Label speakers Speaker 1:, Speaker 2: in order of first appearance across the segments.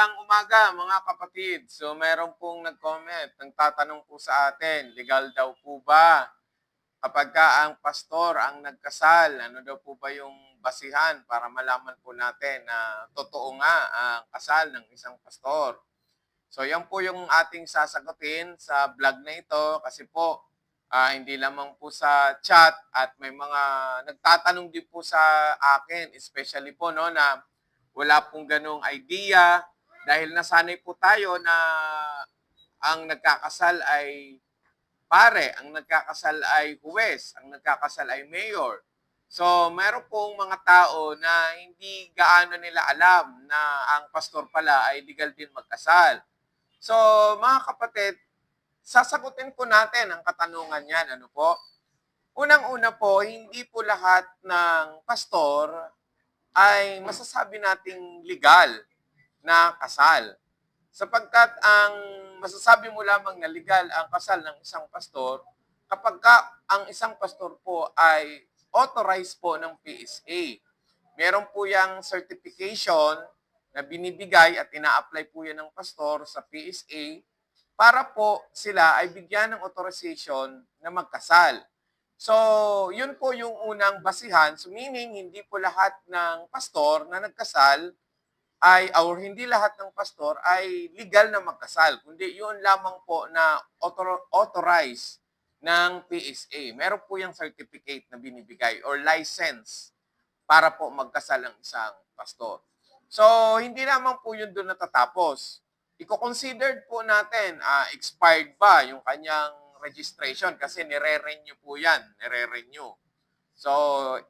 Speaker 1: Magandang umaga mga kapatid. So meron pong nag-comment, nagtatanong po sa atin, legal daw po ba kapagka ang pastor ang nagkasal? Ano daw po ba yung basihan para malaman po natin na totoo nga ang kasal ng isang pastor? So yan po yung ating sasagutin sa vlog na ito kasi po hindi lamang po sa chat at may mga nagtatanong din po sa akin, especially po no na wala pong ganong idea dahil nasanay po tayo na ang nagkakasal ay pare, ang nagkakasal ay huwes, ang nagkakasal ay mayor. So, meron pong mga tao na hindi gaano nila alam na ang pastor pala ay legal din magkasal. So, mga kapatid, sasagutin po natin ang katanungan yan. Ano po? Unang-una po, hindi po lahat ng pastor ay masasabi nating legal na kasal. Sapagkat ang masasabi mo lamang na legal ang kasal ng isang pastor kapag ang isang pastor po ay authorized po ng PSA. Meron po yung certification na binibigay at ina-apply po yan ng pastor sa PSA para po sila ay bigyan ng authorization na magkasal. So, yun po yung unang basihan. So, meaning, hindi po lahat ng pastor na nagkasal ay or hindi lahat ng pastor ay legal na magkasal, kundi yun lamang po na authorized ng PSA. Meron po yung certificate na binibigay or license para po magkasal ang isang pastor. So, hindi naman po yun doon natatapos. Iko-considered po natin, expired ba yung kanyang registration kasi nire-renew po yan, nire-renew. So,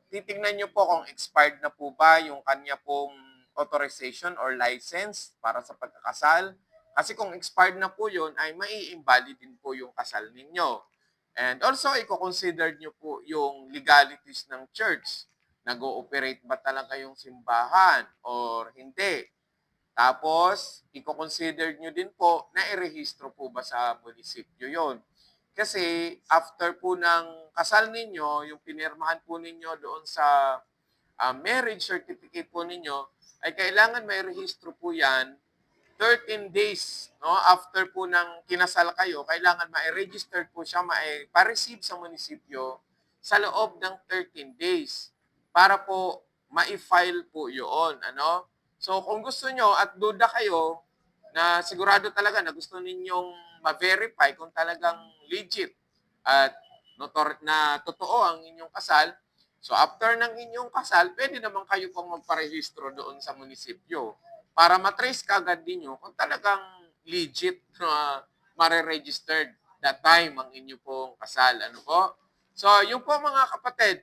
Speaker 1: titingnan nyo po kung expired na po ba yung kanya pong authorization or license para sa pagkakasal. Kasi kung expired na po yun, ay mai-invalid din po yung kasal ninyo. And also, i-consider nyo po yung legalities ng church. Nag-ooperate ba talaga yung simbahan or hindi? Tapos, i-consider nyo din po na i-rehistro po ba sa munisipyo yon. Kasi after po ng kasal ninyo, yung pinirmahan po ninyo doon sa marriage certificate po ninyo, ay kailangan may rehistro po yan 13 days no after po ng kinasal kayo. Kailangan ma-register po siya, pa-receive sa munisipyo sa loob ng 13 days para po ma-file po yun. Ano? So kung gusto nyo at duda kayo na sigurado talaga na gusto ninyong ma-verify kung talagang legit at na totoo ang inyong kasal, so after ng inyong kasal, pwede naman kayo pong magparehistro doon sa munisipyo para matrace kagad ninyo kung talagang legit na mare-registered that time ang inyo pong kasal. Ano po? So, yung po mga kapatid,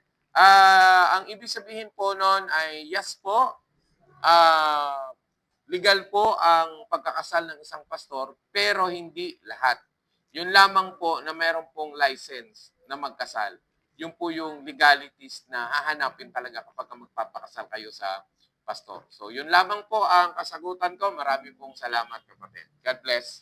Speaker 1: ang ibig sabihin po noon ay yes po, legal po ang pagkakasal ng isang pastor, pero hindi lahat. Yun lamang po na meron pong license na magkasal. Yun po yung legalities na hahanapin talaga kapag magpapakasal kayo sa pastor. So, yun lamang po ang kasagutan ko. Marami pong salamat, kapatid. God bless.